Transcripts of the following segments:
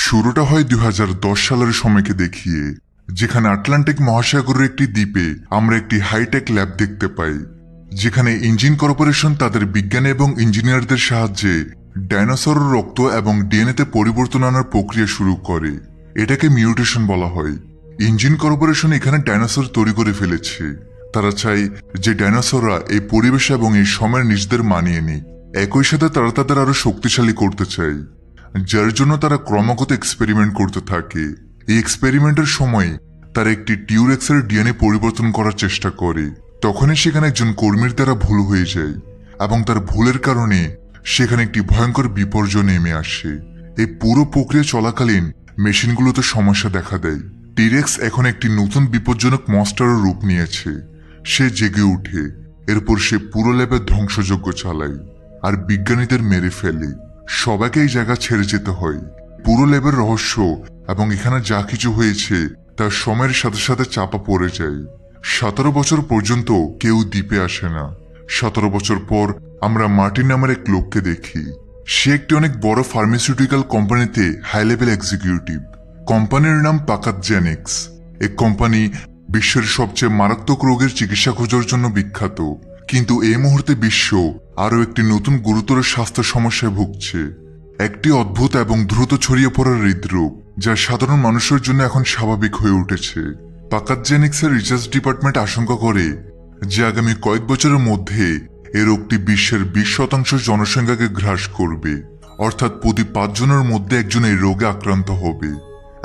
শুরুটা হয় 2010 সালের সময়কে দেখিয়ে, যেখানে আটলান্টিক মহাসাগরের একটি দ্বীপে আমরা একটি হাইটেক ল্যাব দেখতে পাই, যেখানে ইঞ্জিন কর্পোরেশন তাদের বিজ্ঞানী এবং ইঞ্জিনিয়ারদের সাহায্যে ডাইনোসরের রক্ত এবং ডিএনএতে পরিবর্তন আনার প্রক্রিয়া শুরু করে। এটাকে মিউটেশন বলা হয়। ইঞ্জিন কর্পোরেশন এখানে ডাইনোসর তৈরি করে ফেলেছে। তারা চায় যে ডাইনোসররা এই পরিবেশ এবং এই সময়ের নিজেদের মানিয়ে নিক। একই সাথে তারা তাদের আরো শক্তিশালী করতে চায়, যার জন্য তারা ক্রমাগত এক্সপেরিমেন্ট করতে থাকে। এই এক্সপেরিমেন্টের সময় তারা একটি টিউরেক্সের ডিএনএ পরিবর্তন করার চেষ্টা করে। তখনই সেখানে একজন কর্মীর দ্বারা ভুল হয়ে যায় এবং তার ভুলের কারণে সেখানে একটি ভয়ঙ্কর বিপর্যয় নেমে আসে। এই পুরো প্রক্রিয়া চলাকালীন মেশিনগুলোতে সমস্যা দেখা দেয়। টিরেক্স এখন একটি নতুন বিপজ্জনক মনস্টারের রূপ নিয়েছে। সে জেগে উঠে, এরপর সে পুরো ল্যাবের ধ্বংসযজ্ঞ চালায় আর বিজ্ঞানীদের মেরে ফেলে। সবাইকে এই জায়গা ছেড়ে যেতে হয়। পুরো ল্যাবের রহস্য এবং এখানে যা কিছু হয়েছে তার সময়ের সাথে সাথে চাপা পড়ে যায়। 17 বছর পর্যন্ত কেউ দ্বীপে আসে না। 17 বছর পর আমরা মার্টিন নামের এক লোককে দেখি। সে একটি অনেক বড় ফার্মাসিউটিক্যাল কোম্পানিতে হাই লেভেল এক্সিকিউটিভ। কোম্পানির নাম পাকাতজেনিক্স। এই কোম্পানি বিশ্বের সবচেয়ে মারাত্মক রোগের চিকিৎসা খোঁজার জন্য বিখ্যাত। কিন্তু এই মুহূর্তে বিশ্ব আরও একটি নতুন গুরুতর স্বাস্থ্য সমস্যায় ভুগছে। একটি অদ্ভুত এবং দ্রুত ছড়িয়ে পড়া হৃদরোগ, যা সাধারণ মানুষের জন্য এখন স্বাভাবিক হয়ে উঠেছে। পাকাতজেনিক্সের রিসার্চ ডিপার্টমেন্ট আশঙ্কা করে যে আগামী কয়েক বছরের মধ্যে এই রোগটি বিশ্বের 20% জনসংখ্যাকে গ্রাস করবে। অর্থাৎ প্রতি 5 জনের মধ্যে একজন এই রোগে আক্রান্ত হবে।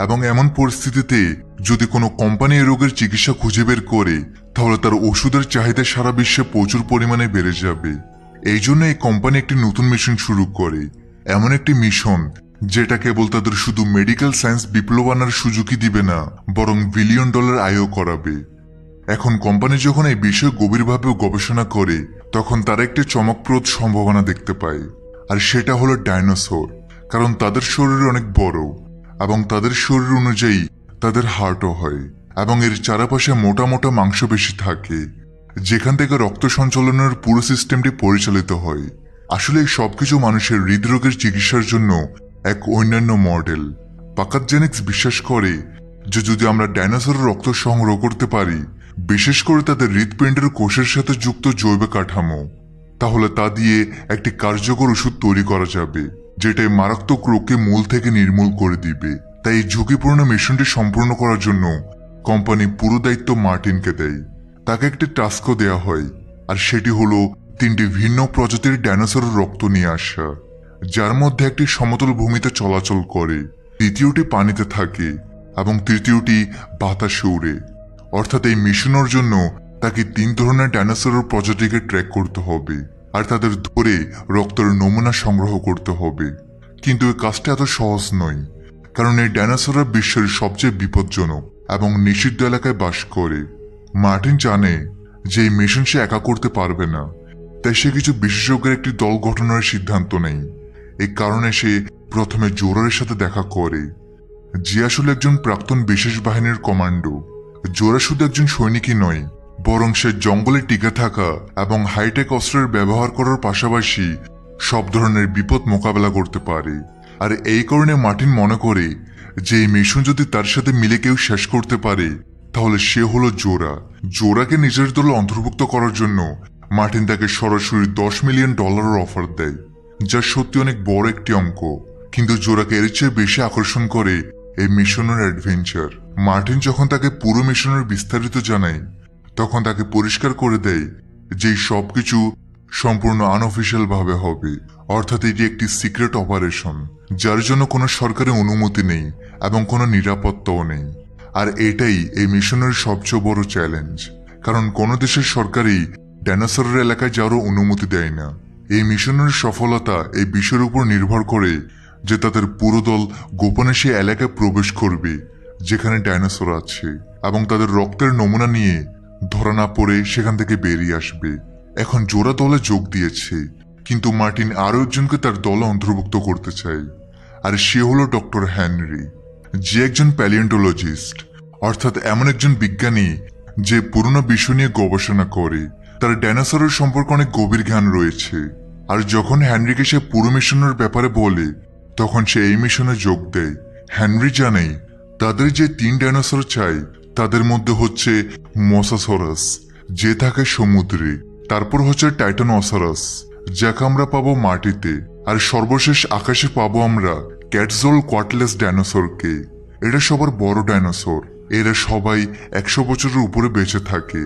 এবং এমন পরিস্থিতিতে যদি কোনো কোম্পানি এই রোগের চিকিৎসা খুঁজে বের করে, তাহলে তার ওষুধের চাহিদা সারা বিশ্বে প্রচুর পরিমাণে বেড়ে যাবে। এই জন্য এই কোম্পানি একটি নতুন মিশন শুরু করে। এমন একটি মিশন যেটা কেবল তাদের শুধু মেডিকেল সায়েন্স বিপ্লব আনার সুযোগই দিবে না, বরং $1 বিলিয়ন আয়ও করাবে। এখন কোম্পানি যখন এই বিষয়ে গভীরভাবে গবেষণা করে, তখন তারা একটি চমকপ্রদ সম্ভাবনা দেখতে পায়। আর সেটা হলো ডাইনোসর। কারণ তাদের শরীর অনেক বড় এবং তাদের শরীর অনুযায়ী তাদের হার্টও হয়, এবং এর চারপাশে মোটা মোটা মাংসপেশি থাকে, যেখান থেকে রক্ত সঞ্চালনের পুরো সিস্টেমটি পরিচালিত হয়। আসলে এই সবকিছু মানুষের হৃদরোগের চিকিৎসার জন্য এক অন্যান্য মডেল। পাকাতজেনিক্স বিশ্বাস করে যে যদি আমরা ডাইনোসরের রক্ত সংগ্রহ করতে পারি, বিশেষ করে তাদের হৃৎপিণ্ডের কোষের সাথে যুক্ত জৈব কাঠামো, তাহলে তা দিয়ে একটি কার্যকর ওষুধ তৈরি করা যাবে, যেটা মারাত্মক রোগকে মূল থেকে নির্মূল করে দিবে। তাই এই ঝুঁকিপূর্ণ মিশনটি সম্পূর্ণ করার জন্য কোম্পানি পুরো দায়িত্ব মার্টিনকে দেয়। তাকে একটি টাস্কও দেয়া হয়, আর সেটি হলো 3টি ভিন্ন প্রজাতির ডাইনোসরের রক্ত নিয়ে আসা, যার মধ্যে একটি সমতল ভূমিতে চলাচল করে, দ্বিতীয়টি পানিতে থাকে এবং তৃতীয়টি বাতাসে উড়ে। অর্থাৎ এই মিশনের জন্য তাকে 3 ধরনের ডাইনোসরের প্রজাতিকে ট্র্যাক করতে হবে আর তাদের ধরে রক্তের নমুনা সংগ্রহ করতে হবে। কিন্তু এই কাজটা এত সহজ নয়, কারণ এই ডাইনোসররা বিশ্বের সবচেয়ে বিপজ্জনক এবং নিষিদ্ধ এলাকায় বাস করে। মার্টিন জানে যে এই মিশন সে একা করতে পারবে না, তাই সে কিছু বিশেষজ্ঞের একটি দল গঠনের সিদ্ধান্ত নেয়। এই কারণে সে প্রথমে জোরারের সাথে দেখা করে, যে আসলে একজন প্রাক্তন বিশেষ বাহিনীর কমান্ডো। জোরা শুধু একজন সৈনিকই নয়, বরং সে জঙ্গলে টিকে থাকা এবং হাইটেক অস্ত্রের ব্যবহার করার পাশাপাশি সব ধরনের বিপদ মোকাবেলা করতে পারে। আর এই কারণে মার্টিন মনে করে যে এই মিশন যদি তার সাথে মিলে কেউ শেষ করতে পারে, তাহলে সে হলো জোরা। জোরাকে নিজের দলে অন্তর্ভুক্ত করার জন্য মার্টিন তাকে সরাসরি $10 মিলিয়ন অফার দেয়, যা সত্যি অনেক বড় একটি অঙ্ক। কিন্তু জোরাকে এর চেয়ে বেশি আকর্ষণ করে এই মিশনের অ্যাডভেঞ্চার। মার্টিন যখন তাকে পুরো মিশনের বিস্তারিত জানায়, তখন তাকে পরিষ্কার করে দেয় যে সবকিছু সম্পূর্ণ আনঅফিশিয়াল ভাবে হবে। অর্থাৎ এটি একটি সিক্রেট অপারেশন, যার জন্য কোনো সরকারি অনুমতি নেই এবং কোনো নিরাপত্তাও নেই। আর এটাই এই মিশনের সবচেয়ে বড় চ্যালেঞ্জ, কারণ কোনো দেশের সরকারই ডাইনোসরের এলাকায় যাওয়ার অনুমতি দেয় না। এই মিশনের সফলতা এই বিষয়ের উপর নির্ভর করে যে তাদের পুরো দল গোপনে সে এলাকায় প্রবেশ করবে যেখানে ডাইনোসর আছে, এবং তাদের রক্তের নমুনা নিয়ে ধরা না পড়ে সেখান থেকে বেরিয়ে আসবে। এখন জোরা দলে যোগ দিয়েছে, কিন্তু মার্টিন আরও একজনকে তার দলে অন্তর্ভুক্ত করতে চায়। আর সে হলো ডক্টর হেনরি, যে একজন প্যালিওন্টোলজিস্ট, অর্থাৎ এমন একজন বিজ্ঞানী যে পুরনো বিষয় নিয়ে গবেষণা করে। তার ডাইনোসরের সম্পর্কে অনেক গভীর জ্ঞান রয়েছে। আর যখন হেনরিকে সে পুরো মিশনের ব্যাপারে বলে, তখন সে এই মিশনে যোগ দেয়। হেনরি জানে তাদের যে 3 ডাইনোসর চাই তাদের মধ্যে হচ্ছে মোসাসরাস, যে থাকে সমুদ্রে, তারপর হচ্ছে টাইটানোসরাস, যাকে আমরা পাবো মাটিতে, আর সর্বশেষ আকাশে পাবো আমরা ক্যাটজল কোয়াটলেস ডাইনোসরকে। এটা সবার বড় ডাইনোসর। এরা সবাই 100 বছরের উপরে বেঁচে থাকে।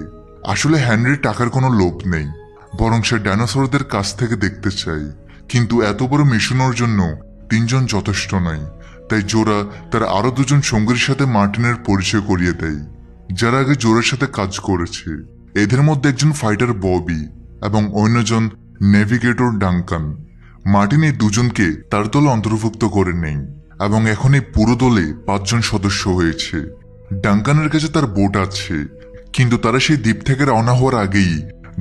আসলে হেনরির টাকার কোনো লোভ নেই, বরং সে ডাইনোসরদের কাছ থেকে দেখতে চাই। কিন্তু এত বড় মিশনের জন্য 3 জন যথেষ্ট নয়। তাই জোরা তার আরো 2 জন সঙ্গীর সাথে মার্টিনের পরিচয় করিয়ে দেয়, যারা আগে জোরের সাথে কাজ করেছে। এদের মধ্যে একজন ফাইটার ববি এবং অন্যজন নেভিগেটর ডাঙ্কান। মার্টিন এই 2 জনকে তার দলে অন্তর্ভুক্ত করে নেই এবং এখন এই পুরো দলে 5 জন সদস্য হয়েছে। ডাঙ্কানের কাছে তার বোট আছে, কিন্তু তারা সেই দ্বীপ থেকে রওনা হওয়ার আগেই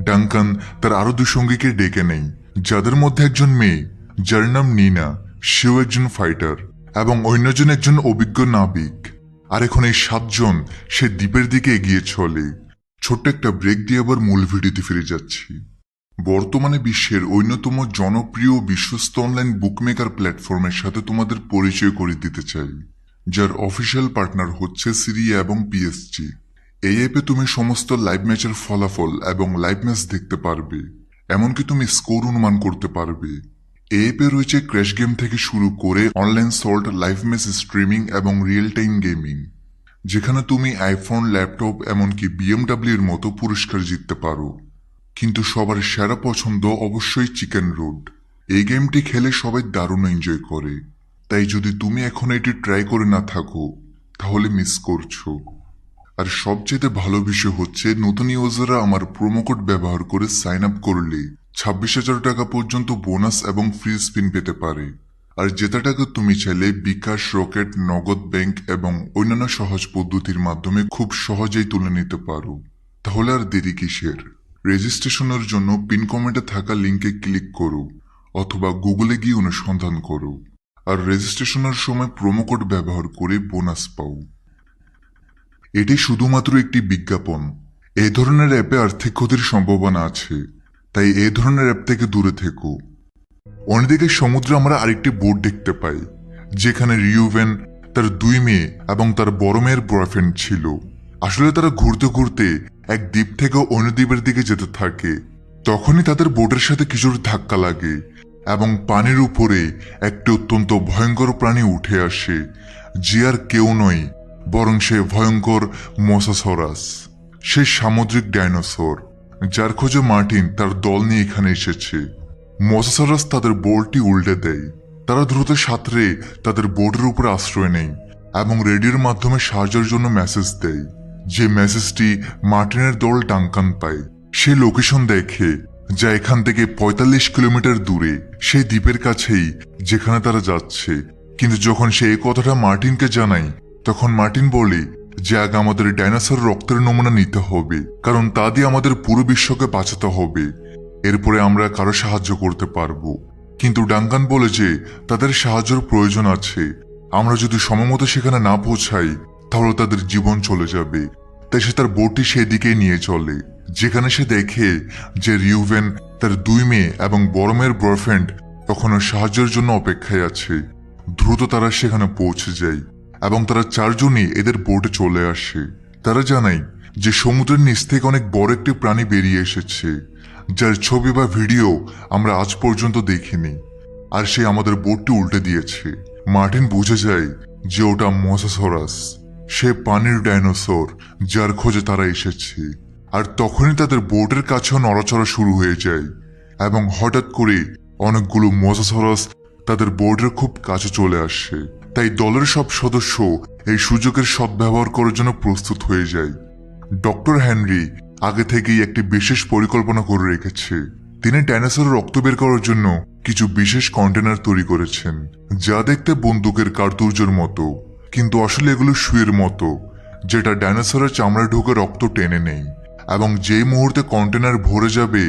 ডাঙ্কান তার আরো 2 সঙ্গীকে ডেকে নেয়, যাদের মধ্যে একজন মেয়ে যার নাম নিনা, সেও একজন ফাইটার, এবং অন্যজন একজন অভিজ্ঞ নাবিক। আর এখন এই 7 জন সে দ্বীপের দিকে এগিয়ে চলে। ছোট্ট একটা ব্রেক দিয়ে আবার মূল ভিডিওতে ফিরে যাচ্ছি। বর্তমানে বিশ্বের অন্যতম জনপ্রিয় বিশ্বস্ত অনলাইন বুকমেকার প্ল্যাটফর্মের সাথে তোমাদের পরিচয় করে দিতে চাই, যার অফিসিয়াল পার্টনার হচ্ছে সিরিয়া এবং পিএসজি। এই অ্যাপে তুমি সমস্ত লাইভ ম্যাচের ফলাফল এবং লাইভ ম্যাচ দেখতে পারবে, এমনকি তুমি স্কোর অনুমান করতে পারবে। এই অ্যাপে রয়েছে ক্র্যাশ গেম থেকে শুরু করে online salt, live match streaming এবং রিয়েল টাইম গেমিং, যেখানে তুমি আইফোন, ল্যাপটপ, এমনকি বিএমডাব্লিউ এর মতো পুরস্কার জিততে পারো। কিন্তু সবার সেরা পছন্দ অবশ্যই চিকেন রোড। এই গেমটি খেলে সবাই দারুণ এনজয় করে, তাই যদি তুমি এখন এটি ট্রাই করে না থাকো তাহলে মিস করছো। আর সবচেয়ে ভালো বিষয় হচ্ছে নতুন ইউজাররা আমার প্রোমো কোড ব্যবহার করে সাইন আপ করলে 26,000 টাকা পর্যন্ত বোনাস এবং ফ্রি স্পিন পেতে পারে। আর যেটা টাকা তুমি চাইলে বিকাশ, রকেট, নগদ ব্যাংক এবং অন্যান্য সহজ পদ্ধতির মাধ্যমে খুব সহজেই তুলে নিতে পারো। তাহলে আর দেরি কিসের? রেজিস্ট্রেশনের জন্য পিন কমেন্টে থাকা লিঙ্কে ক্লিক করো অথবা গুগলে গিয়ে অনুসন্ধান করো, আর রেজিস্ট্রেশনের সময় প্রোমো কোড ব্যবহার করে বোনাস পাও। এটি শুধুমাত্র একটি বিজ্ঞাপন। এই ধরনের অ্যাপে আর্থিক ক্ষতির সম্ভাবনা আছে, তাই এই ধরনের অ্যাপ থেকে দূরে থেকো। অন্যদিকে সমুদ্রে আমরা আরেকটি বোট দেখতে পাই, যেখানে রিউভেন, তার 2 মেয়ে এবং তার বড় মেয়ের বয়ফ্রেন্ড ছিল। আসলে তারা ঘুরতে ঘুরতে এক দ্বীপ থেকে অন্য দ্বীপের দিকে যেতে থাকে। তখনই তাদের বোটের সাথে কিছুর ধাক্কা লাগে এবং পানির উপরে একটি অত্যন্ত ভয়ঙ্কর প্রাণী উঠে আসে, যে আর কেউ নয় বরং সে ভয়ঙ্কর মোসাসরাস, সে সামুদ্রিক ডাইনোসর, যার খোঁজে মার্টিন তার দল নিয়ে এখানে এসেছে। মোসাসরাস তাদের বোটটি উল্টে দেয়। তারা দ্রুত সাঁতরে তাদের বোটের উপর আশ্রয় নেয় এবং রেডিওর মাধ্যমে সাহায্যের জন্য মেসেজ দেয়, যে মেসেজটি মার্টিনের দল ডাঙ্কান পায়। সে লোকেশন দেখে, যা এখান থেকে 45 কিলোমিটার দূরে, সেই দ্বীপের কাছেই যেখানে তারা যাচ্ছে। কিন্তু যখন সে এই কথাটা মার্টিনকে জানায়, তখন মার্টিন বলে যে আগে আমাদের ডাইনোসর রক্তের নমুনা নিতে হবে, কারণ তা দিয়ে আমাদের পুরো বিশ্বকে বাঁচাতে হবে। এরপরে আমরা কারো সাহায্য করতে পারবো। কিন্তু ডাঙ্কান বলে যে তাদের সাহায্যের প্রয়োজন আছে। আমরা যদি সময়মতো সেখানে না পৌঁছাই তাহলে তাদের জীবন চলে যাবে। তাই সে তার বোটটি সেদিকে নিয়ে চলে, যেখানে সে দেখে যে রিউভেন, তার 2 মেয়ে এবং বড় মেয়ের বয়ফ্রেন্ড তখনও সাহায্যের জন্য অপেক্ষায় আছে। দ্রুত তারা সেখানে পৌঁছে যায় এবং তারা 4 জনই এদের বোটে চলে আসে। তারা জানায় যে সমুদ্রের নিচ থেকে অনেক বড় একটি প্রাণী বেরিয়ে এসেছে, যার ছবি বা ভিডিও আমরা আজ পর্যন্ত দেখিনি, আর সে আমাদের বোটটি উল্টে দিয়েছে। মার্টিন বুঝে যায় যে ওটা মোসাসরাস, সে পানির ডাইনোসর যার খোঁজে তারা এসেছে। আর তখনই তাদের বোটের কাছেও নড়াচড়া শুরু হয়ে যায় এবং হঠাৎ করে অনেকগুলো মোসাসরাস তাদের বোর্ডের খুব কাছে চলে আসে। তাই দলের সব সদস্য এই সুযোগের সদ্ব্যবহার করার জন্য প্রস্তুত হয়ে যায়। ডক্টর হেনরি আগে থেকেই একটি বিশেষ পরিকল্পনা করে রেখেছে। তিনি ডাইনোসরের রক্ত বের করার জন্য কিছু বিশেষ কন্টেনার তৈরি করেছেন, যা দেখতে বন্দুকের কার্তুজের মতো, কিন্তু আসলে এগুলো সুইয়ের মতো, যেটা ডাইনোসরের চামড়া ঢুকে রক্ত টেনে নেয় এবং যেই মুহূর্তে কন্টেনার ভরে যাবে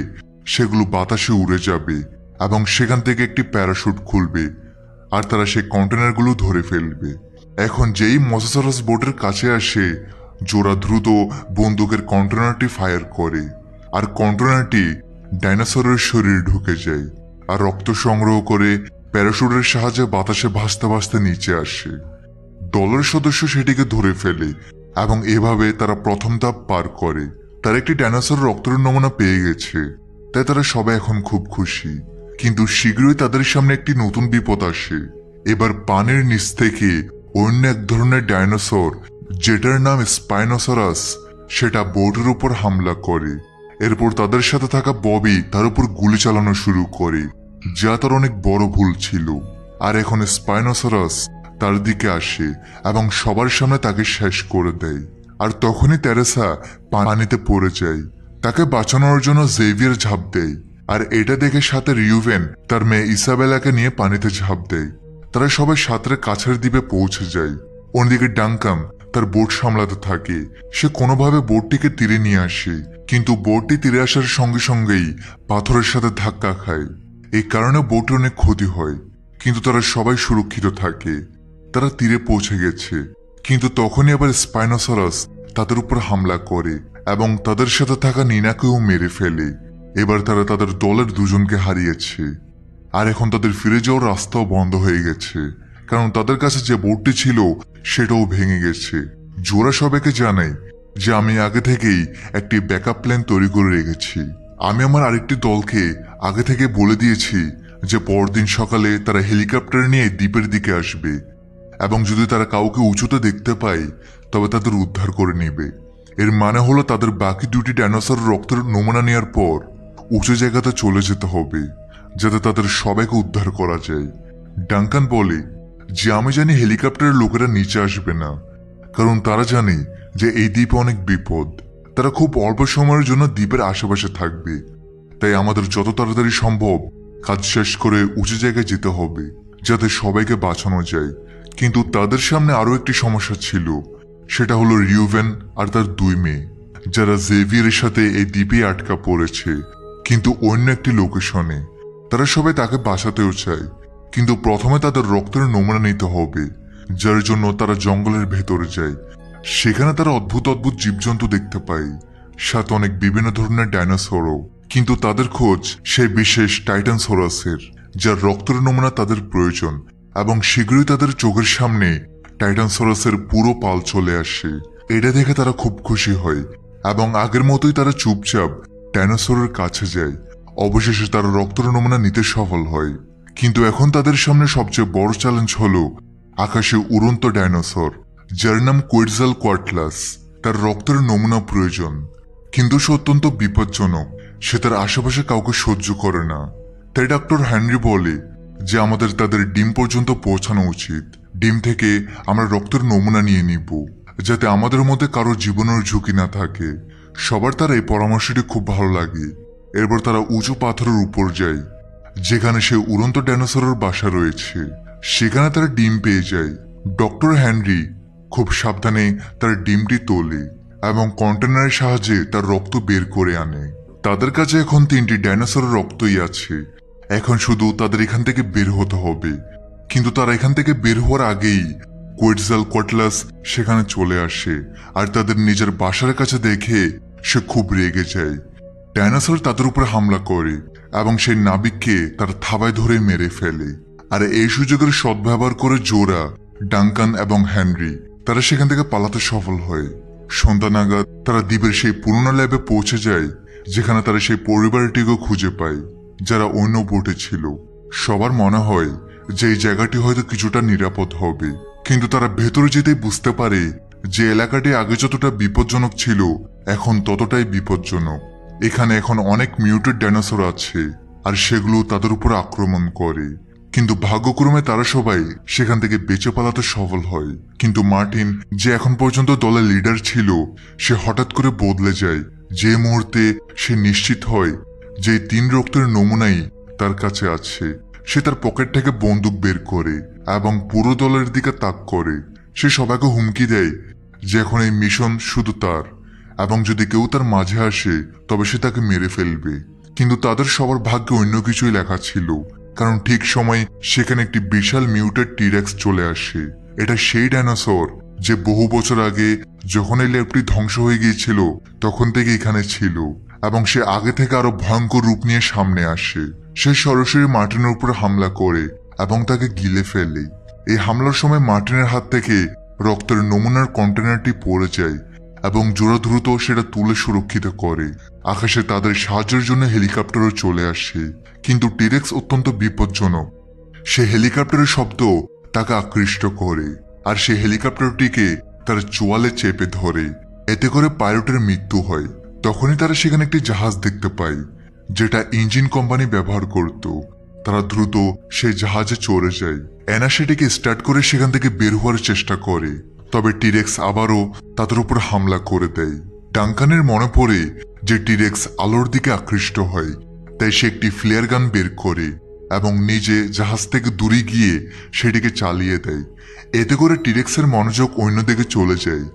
সেগুলো বাতাসে উড়ে যাবে এবং সেখান থেকে একটি প্যারাশুট খুলবে আর তারা সেই কন্টেনারগুলো ধরে ফেলবে। এখন যেই মোসাসরাস বোটের কাছে আসে, জোরা দ্রুত বন্দুকের কন্টেনারটি ফায়ার করে আর কন্টেনারটি ডাইনোসরের শরীরে ঢুকে যায় আর রক্ত সংগ্রহ করে প্যারাশুটের সাহায্যে বাতাসে ভাসতে ভাসতে নিচে আসে। দলের সদস্য সেটিকে ধরে ফেলে এবং এভাবে তারা প্রথম ধাপ পার করে। তারা একটি ডাইনোসর রক্তের নমুনা পেয়ে গেছে, তাই তারা সবাই এখন খুব খুশি। কিন্তু শীঘ্রই তাদের সামনে একটি নতুন বিপদ আসে। এবার পানির নিচ থেকে অন্য এক ধরনের ডাইনোসর, যেটার নাম স্পাইনোসরাস, সেটা বোটের উপর হামলা করে। এরপর তাদের সাথে থাকা ববি তার উপর গুলি চালানো শুরু করে, যা তার অনেক বড় ভুল ছিল। আর এখন স্পাইনোসরাস তার দিকে আসে এবং সবার সামনে তাকে শেষ করে দেয়। আর তখনই তেরেসা পানিতে পড়ে যায়। তাকে বাঁচানোর জন্য জেভিয়ার ঝাঁপ দেয়, আর এটা দেখে সাথে রিউভেন তার মেয়ে ইসাবেলাকে নিয়ে পানিতে ঝাঁপ দেয়। তারা সবাই সাঁতরে কাছের দ্বীপে পৌঁছে যায়। অন্যদিকে ডাঙ্কান তার বোট সামলাতে থাকে। সে কোনোভাবে বোটটিকে তীরে নিয়ে আসে, কিন্তু বোটটি তীরে আসার সঙ্গে সঙ্গেই পাথরের সাথে ধাক্কা খায়। এই কারণে বোটের অনেক ক্ষতি হয়, কিন্তু তারা সবাই সুরক্ষিত থাকে। তারা তীরে পৌঁছে গেছে, কিন্তু তখনই আবার স্পাইনোসরাস তাদের উপর হামলা করে এবং তাদের সাথে থাকা নিনাকেও মেরে ফেলে। এবার তারা তাদের দলের দুজনকে হারিয়েছে, আর এখন তাদের ফিরে যাওয়ার রাস্তাও বন্ধ হয়ে গেছে, কারণ তাদের কাছে যে বোটটি ছিল সেটাও ভেঙে গেছে। জোরা সবাইকে জানায় যে আমি আগে থেকেই একটি ব্যাকআপ প্ল্যান তৈরি করে রেখেছি। আমি আমার আরেকটি দলকে আগে থেকে বলে দিয়েছি যে পরদিন সকালে তারা হেলিকপ্টার নিয়ে দ্বীপের দিকে আসবে, এবং যদি তারা কাউকে উঁচুতে দেখতে পায় তবে তাদের উদ্ধার করে নেবে। এর মানে হলো তাদের বাকি দুটি ডাইনোসর রক্তের নমুনা নেওয়ার পর উঁচু জায়গাতে চলে যেতে হবে, যাতে তাদের সবাইকে উদ্ধার করা যায়। ডাঙ্কান বলে যে আমি জানি হেলিকপ্টারের লোকেরা নিচে আসবে না, কারণ তারা জানে যে এই দ্বীপে অনেক বিপদ। তারা খুব অল্প সময়ের জন্য দ্বীপের আশেপাশে থাকবে, তাই আমাদের যত তাড়াতাড়ি সম্ভব কাজ শেষ করে উঁচু জায়গায় যেতে হবে, যাতে সবাইকে বাঁচানো যায়। কিন্তু তাদের সামনে আরো একটি সমস্যা ছিল, সেটা হলো রিউভেন আর তার দুই মেয়ে, যারা জেভিয়ারের সাথে এই দ্বীপে আটকা পড়েছে, কিন্তু অন্য একটি লোকেশনে। তারা সবাই তাকে বাঁচাতেও চায়, কিন্তু প্রথমে তাদের রক্তের নমুনা নিতে হবে, যার জন্য তারা জঙ্গলের ভেতরে যায়। সেখানে তারা অদ্ভুত অদ্ভুত জীবজন্তু দেখতে পায়, সাথে অনেক বিভিন্ন ধরনের ডাইনোসরও। কিন্তু তাদের খোঁজ সেই বিশেষ টাইটানসরাসের, যার রক্তের নমুনা তাদের প্রয়োজন, এবং শীঘ্রই তাদের চোখের সামনে টাইটানসরাসের পুরো পাল চলে আসে। এটা দেখে তারা খুব খুশি হয় এবং আগের মতোই তারা চুপচাপ ডাইনোসরের কাছে যায়। অবশেষে তারা রক্তের নমুনা নিতে সফল হয়, কিন্তু এখন তাদের সামনে সবচেয়ে বড় চ্যালেঞ্জ হলো আকাশে উড়ন্ত ডাইনোসর, যার নাম কোয়েটজালকোয়াটলাস। তার রক্তের নমুনা প্রয়োজন, কিন্তু সে অত্যন্ত বিপজ্জনক। সে তার আশেপাশে কাউকে সহ্য করে না। তাই ডক্টর হেনরি বলে যে আমাদের তাদের ডিম পর্যন্ত পৌঁছানো উচিত। ডিম থেকে আমরা রক্তের নমুনা নিয়ে নিব, যাতে আমাদের মধ্যে কারো জীবনের ঝুঁকি না থাকে। সবার তার এই পরামর্শটি খুব ভালো লাগে। এরপর তারা উঁচু পাথরের উপর যায়, যেখানে সে উড়ন্ত ডাইনোসরের বাসা রয়েছে। সেখানে তারা ডিম পেয়ে যায়। ডক্টর হেনরি খুব সাবধানে তার ডিমটি তোলে এবং কন্টেনারের সাহায্যে তার রক্ত বের করে আনে। তাদের কাছে এখন 3টি ডাইনোসরের রক্তই আছে। এখন শুধু তাদের এখান থেকে বের হতে হবে। কিন্তু তারা এখান থেকে বের হওয়ার আগেই কোয়েটজালকোয়াটলাস সেখানে চলে আসে, আর তাদের নিজের বাসার কাছে দেখে সে খুব রেগে যায়। ডাইনোসর তাদের উপরে হামলা করে এবং সেই নাবিককে তার থাবায় ধরে মেরে ফেলে। আর এই সুযোগের সদ্ব্যবহার করে জোরা, ডাঙ্কান এবং হেনরি তারা সেখান থেকে পালাতে সফল হয়। সন্ধ্যা নাগাদ তারা দ্বীপের সেই পুরোনো ল্যাবে পৌঁছে যায়, যেখানে তারা সেই পরিবারটিকেও খুঁজে পায়, যারা অন্য বোটে ছিল। সবার মনে হয় যে এই জায়গাটি হয়তো কিছুটা নিরাপদ হবে, কিন্তু তারা ভেতরে যেতেই বুঝতে পারে যে এলাকাটি আগে যতটা বিপজ্জনক ছিল এখন ততটাই বিপজ্জনক। এখানে এখন অনেক মিউটেড ডাইনোসর আছে, আর সেগুলো তাদের উপর আক্রমণ করে। কিন্তু ভাগ্যক্রমে তারা সবাই সেখান থেকে বেঁচে পালাতে সফল হয়। কিন্তু মার্টিন, যে এখন পর্যন্ত দলের লিডার ছিল, সে হঠাৎ করে বদলে যায় যে মুহূর্তে সে নিশ্চিত হয় যে 3 রক্তের নমুনাই তার কাছে আছে। সে তার পকেট থেকে বন্দুক বের করে এবং পুরো দলের দিকে তাক করে। সে সবাইকে হুমকি দেয় যে এখন এই মিশন শুধু তার, এবং যদি কেউ তার মাঝে আসে তবে সে তাকে মেরে ফেলবে। কিন্তু তাদের সবার ভাগ্যে অন্য কিছুই লেখা ছিল, কারণ ঠিক সময় সেখানে একটি বিশাল মিউটেড টিরেক্স চলে আসে। এটা সেই ডাইনোসর যে বহু বছর আগে যখন এই ল্যাবটি ধ্বংস হয়ে গিয়েছিল তখন থেকে এখানে ছিল, এবং সে আগে থেকে আরো ভয়ঙ্কর রূপ নিয়ে সামনে আসে। সে সরাসরি মার্টিনের উপর হামলা করে এবং তাকে গিলে ফেলে। এই হামলার সময় মার্টিনের হাত থেকে রক্তের নমুনার কন্টেনারটি পড়ে যায় এবং জোড়া দ্রুত সেটা তুলে সুরক্ষিত করে। আকাশে তাদের সাহায্যের জন্য হেলিকপ্টারও চলে আসে, কিন্তু টিরেক্স অত্যন্ত বিপজ্জনক। সে হেলিকপ্টারের শব্দ তাকে আকৃষ্ট করে আর সে হেলিকপ্টারটিকে তার চোয়ালে চেপে ধরে। এতে করে পাইলটের মৃত্যু হয়। তখনই তারা সেখানে একটি জাহাজ দেখতে পায় যেটা ইঞ্জিন কোম্পানি ব্যবহার করত। তারা দ্রুত সেই জাহাজে চড়ে যায়। অ্যানা সেটিকে স্টার্ট করে সেখান থেকে বের হওয়ার চেষ্টা করে, তবে টিরেক্স আবারও তাদের উপর হামলা করে দেয়। ডাঙ্কানের মনে পড়ে যে টিরেক্স আলোর দিকে আকৃষ্ট হয়, তাই সে একটি ফ্লেয়ার গান বের করে এবং নিজে জাহাজ থেকে দূরে গিয়ে সেটিকে চালিয়ে দেয়। এতে করে টিরেক্সের মনোযোগ অন্যদিকে চলে যায়।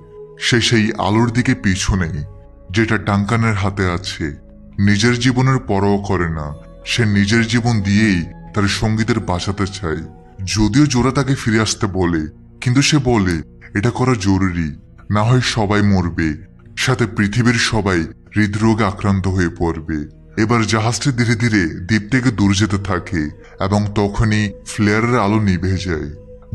সে সেই আলোর দিকে পিছু নেয় যেটা ডাঙ্কানের হাতে আছে। নিজের জীবনের পরোয়া করে না, সে নিজের জীবন দিয়েই তার সঙ্গীদের বাঁচাতে চায়। যদিও জোরা তাকে ফিরে আসতে বলে, কিন্তু সে বলে এটা করা জরুরি, না হয় সবাই মরবে, সাথে পৃথিবীর সবাই হৃদরোগে আক্রান্ত হয়ে পড়বে। এবার জাহাজটি ধীরে ধীরে দ্বীপ থেকে দূর যেতে থাকে এবং তখনই ফ্লেয়ারের আলো নিভে যায়।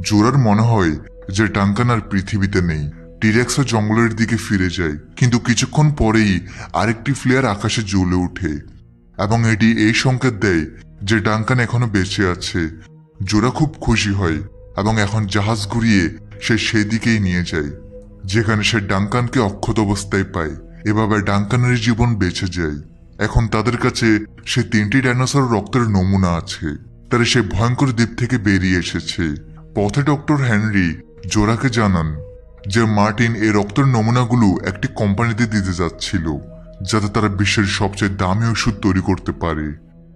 জোরার মনে হয় যে ডাঙ্কান আর পৃথিবীতে নেই। টিরেক্সও জঙ্গলের দিকে ফিরে যায়, কিন্তু কিছুক্ষণ পরেই আরেকটি ফ্লেয়ার আকাশে জ্বলে ওঠে এবং এটি এই সংকেত দেয় যে ডাঙ্কান এখনো বেঁচে আছে। জোরা খুব খুশি হয় এবং এখন জাহাজ ঘুরিয়ে সে সেদিকেই নিয়ে যায়, যেখানে সে ডাঙ্কানকে অক্ষত অবস্থায় পায়। এভাবে ডাঙ্কানের জীবন বেঁচে যায়। এখন তাদের কাছে সে 3টি ডাইনোসর রক্তের নমুনা আছে। তারা সে ভয়ঙ্কর দ্বীপ থেকে বেরিয়ে এসেছে। পথে ডক্টর হেনরি জোরাকে জানান যে মার্টিন এই রক্তের নমুনাগুলো একটি কোম্পানিতে দিতে যাচ্ছিল, যাতে তারা বিশ্বের সবচেয়ে দামি ওষুধ তৈরি করতে পারে।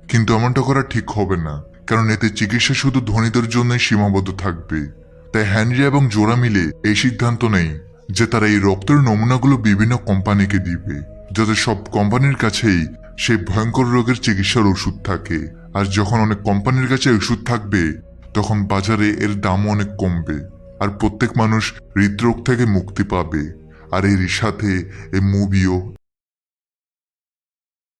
কিন্তু এমনটা করা ঠিক হবে না, কারণ এতে চিকিৎসা শুধু ধনীদের জন্যই সীমাবদ্ধ থাকবে। তাই হেনরি এবং জোরা মিলে এই সিদ্ধান্ত নেয় যে তারা এই রক্তের নমুনাগুলো বিভিন্ন কোম্পানিকে দিবে, যাতে সব কোম্পানির কাছেই সেই ভয়ঙ্কর রোগের চিকিৎসার ওষুধ থাকে। আর যখন অনেক কোম্পানির কাছে ওষুধ থাকবে, তখন বাজারে এর দামও অনেক কমবে আর প্রত্যেক মানুষ হৃদরোগ থেকে মুক্তি পাবে। আর এর সাথে এই মুভিও